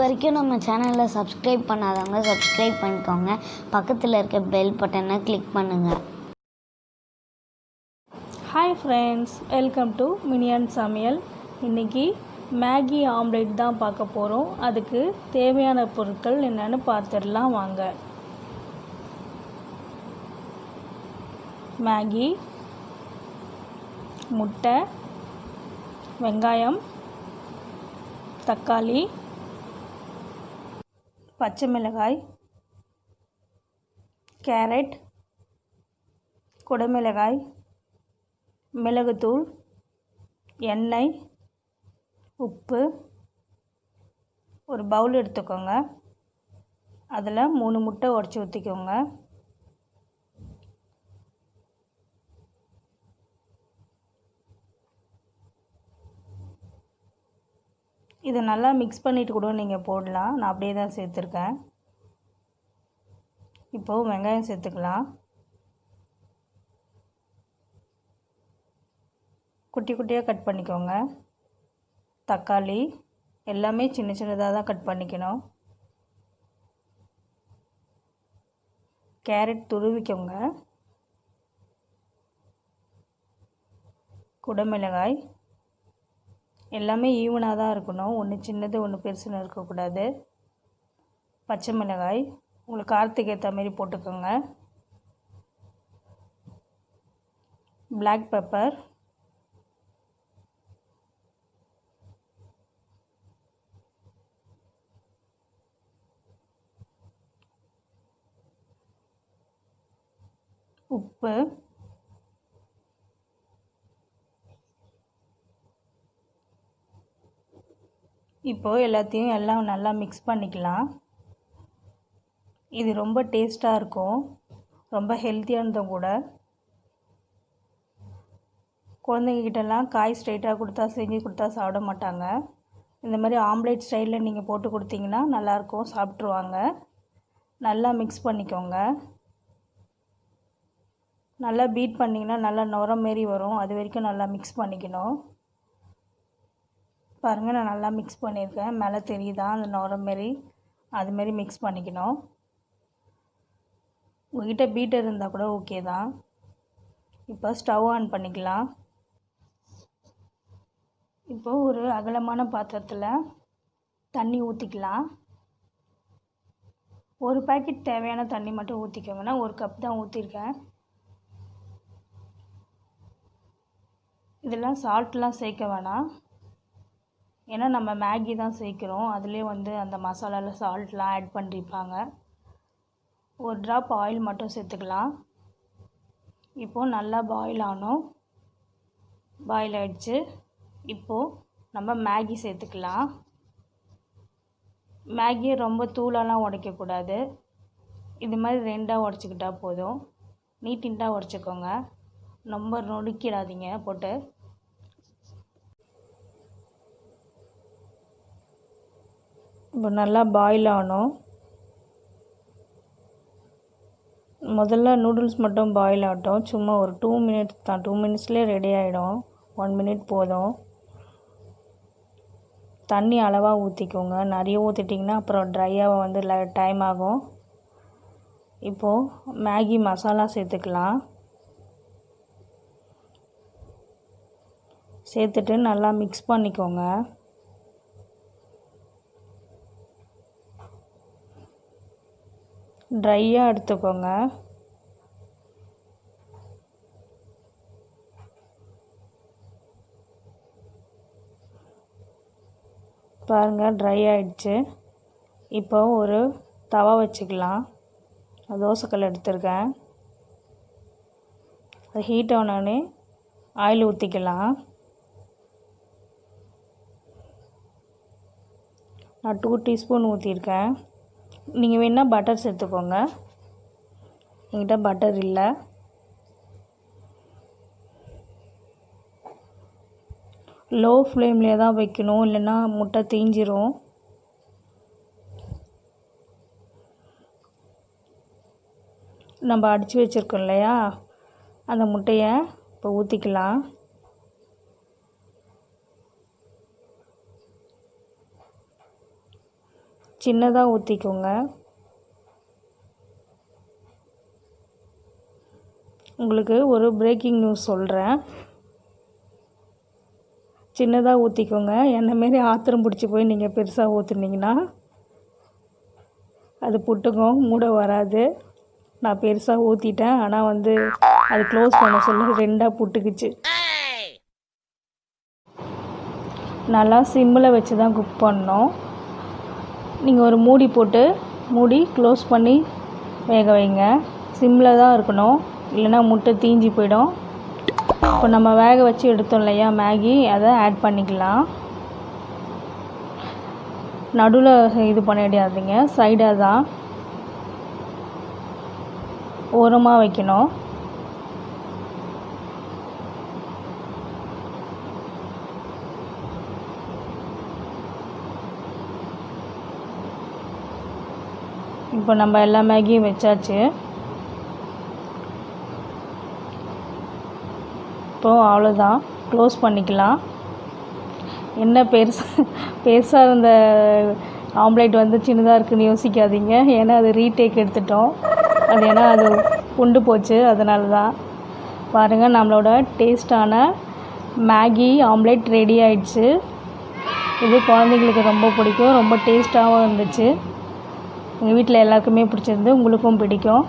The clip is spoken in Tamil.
வரைக்கும் நம்ம சேனலை சப்ஸ்கிரைப் பண்ணாதவங்க சப்ஸ்கிரைப் பண்ணிக்கோங்க. பக்கத்தில் இருக்க பெல் பட்டனை கிளிக் பண்ணுங்கள். Hi friends, welcome to minion சமையல். இன்றைக்கி மேகி ஆம்லேட் தான் பார்க்க போகிறோம். அதுக்கு தேவையான பொருட்கள் என்னென்னு பார்த்துடலாம் வாங்க. மேகி, முட்டை, வெங்காயம், தக்காளி, பச்சை மிளகாய், கேரட், குடமிளகாய், மிளகுத்தூள், எண்ணெய், உப்பு. ஒரு பவுல் எடுத்துக்கோங்க. அதில் 3 முட்டை உடச்சி ஊற்றிக்கோங்க. இதை நல்லா மிக்ஸ் பண்ணிவிட்டு கூட நீங்கள் போடலாம். நான் அப்படியே தான் சேர்த்துருக்கேன். இப்போது வெங்காயம் சேர்த்துக்கலாம். குட்டி குட்டியாக கட் பண்ணிக்கோங்க. தக்காளி எல்லாமே சின்ன சின்னதாக தான் கட் பண்ணிக்கணும். கேரட் துருவிக்கோங்க. குடமிளகாய் எல்லாமே ஈவனாக தான் இருக்கணும். ஒன்று சின்னது ஒன்று பெருசுன்னு இருக்கக்கூடாது. பச்சை மிளகாய் உங்களுக்கு காரத்துக்கு ஏற்ற மாதிரி போட்டுக்கோங்க. பிளாக் பெப்பர், உப்பு, இப்போது எல்லாத்தையும் எல்லாம் நல்லா மிக்ஸ் பண்ணிக்கலாம். இது ரொம்ப டேஸ்ட்டாக இருக்கும், ரொம்ப ஹெல்த்தியானதும் கூட. குழந்தைங்கக்கிட்டலாம் காய் ஸ்ட்ரைட்டாக கொடுத்தா செஞ்சு கொடுத்தா சாப்பிட மாட்டாங்க. இந்த மாதிரி ஆம்லேட் ஸ்டைலில் நீங்கள் போட்டு கொடுத்தீங்கன்னா நல்லாயிருக்கும், சாப்பிட்ருவாங்க. நல்லா மிக்ஸ் பண்ணிக்கோங்க. நல்லா பீட் பண்ணிங்கன்னா நல்லா நுர மாரி வரும். அது வரைக்கும் நல்லா மிக்ஸ் பண்ணிக்கணும். பாருங்கள், நான் நல்லா மிக்ஸ் பண்ணியிருக்கேன். மேலே தெரியுதா அந்த நுர மாரி? அதுமாரி மிக்ஸ் பண்ணிக்கணும். உங்கள்கிட்ட பீட்டர் இருந்தால் கூட ஓகே தான். இப்போ ஸ்டவ் ஆன் பண்ணிக்கலாம். இப்போது ஒரு அகலமான பாத்திரத்தில் தண்ணி ஊற்றிக்கலாம். ஒரு பாக்கெட் தேவையான தண்ணி மட்டும் ஊற்றிக்கோங்கன்னா, 1 கப் தான் ஊற்றிருக்கேன். இதெல்லாம் சால்ட்லாம் சேர்க்க வேணாம். ஏன்னா நம்ம மேகி தான் சேர்க்குறோம். அதுலேயே அந்த மசாலாவில் சால்ட்லாம் ஆட் பண்ணியிருப்பாங்க. 1 ட்ராப் ஆயில் மட்டும் சேர்த்துக்கலாம். இப்போது நல்லா பாயில் ஆகணும். பாயில் ஆகிடுச்சு. இப்போது நம்ம மேகி சேர்த்துக்கலாம். மேகியை ரொம்ப தூளாலாம் உடைக்கக்கூடாது. இது மாதிரி 2ஆக உடச்சிக்கிட்டா போதும். நீட்டாக உடச்சிக்கோங்க. ரொம்ப நொறுக்கிடாதீங்க போட்டு. இப்போ நல்லா பாயில் ஆகணும். முதல்ல நூடுல்ஸ் மட்டும் பாயில் ஆகட்டும். சும்மா ஒரு 2 மினிட்ஸ் தான். 2 மினிட்ஸ்லேயே ரெடி ஆகிடும். 1 மினிட் போதும். தண்ணி அளவாக ஊற்றிக்கோங்க. நிறைய ஊற்றிட்டிங்கன்னா அப்புறம் ட்ரையாக டைம் ஆகும். இப்போது மேகி மசாலா சேர்த்துக்கலாம். சேர்த்துட்டு நல்லா மிக்ஸ் பண்ணிக்கோங்க. ட்ரையாக எடுத்துக்கோங்க. பாருங்கள், ட்ரை ஆகிடுச்சு. இப்போ ஒரு தவா வச்சுக்கலாம். தோசைக்கல் எடுத்துருக்கேன். அது ஹீட் ஆனோடனே ஆயில் ஊற்றிக்கலாம். நான் 2 டீஸ்பூன் ஊற்றிருக்கேன். நீங்கள் வேணால் பட்டர் சேர்த்துக்கோங்க. என்கிட்ட பட்டர் இல்லை. லோ ஃப்ளேம்லேயே தான் வைக்கணும், இல்லைன்னா முட்டை தீஞ்சிரும். நம்ம அடித்து வச்சுருக்கோம் இல்லையா, அந்த முட்டையை இப்போ ஊற்றிக்கலாம். சின்னதாக ஊற்றிக்கோங்க. உங்களுக்கு ஒரு பிரேக்கிங் நியூஸ் சொல்கிறேன். சின்னதாக ஊற்றிக்கோங்க. என்ன மாரி ஆத்திரம் பிடிச்சி போய் நீங்கள் பெருசாக ஊற்றுனீங்கன்னா அது புட்டுக்கும் மூட வராது. நான் பெருசாக ஊற்றிட்டேன், ஆனால் வந்து அது க்ளோஸ் பண்ண சொல்ல 2ஆக புட்டுக்குச்சு. நல்லா சிம்மில் வச்சு தான் குக் பண்ணணும். நீங்கள் ஒரு மூடி போட்டு மூடி க்ளோஸ் பண்ணி வேக வைங்க. சிம்மில் தான் இருக்கணும், இல்லைன்னா முட்டை தீஞ்சு போயிடும். இப்போ நம்ம வேக வச்சு எடுத்தோம் இல்லையா மேகி, அதை ஆட் பண்ணிக்கலாம். நடுவில் இது பண்ணிடாதீங்க, சைடாக தான் ஓரமாக வைக்கணும். இப்போ நம்ம எல்லா மேகியும் வச்சாச்சு. இப்போது அவ்வளோதான், க்ளோஸ் பண்ணிக்கலாம். என்ன பெருசாக இருந்த ஆம்லேட் வந்து சின்னதாக இருக்குதுன்னு யோசிக்காதீங்க. ஏன்னா அது ரீடேக் எடுத்துட்டோம். ஏன்னா அது புண்டு போச்சு, அதனால தான். பாருங்கள், நம்மளோட டேஸ்டான மேகி ஆம்லேட் ரெடி ஆயிடுச்சு. இது குழந்தைங்களுக்கு ரொம்ப பிடிக்கும், ரொம்ப டேஸ்ட்டாகவும் இருந்துச்சு. எங்கள் வீட்டில் எல்லாருக்குமே பிடிச்சிருந்து, உங்களுக்கும் பிடிக்கும்.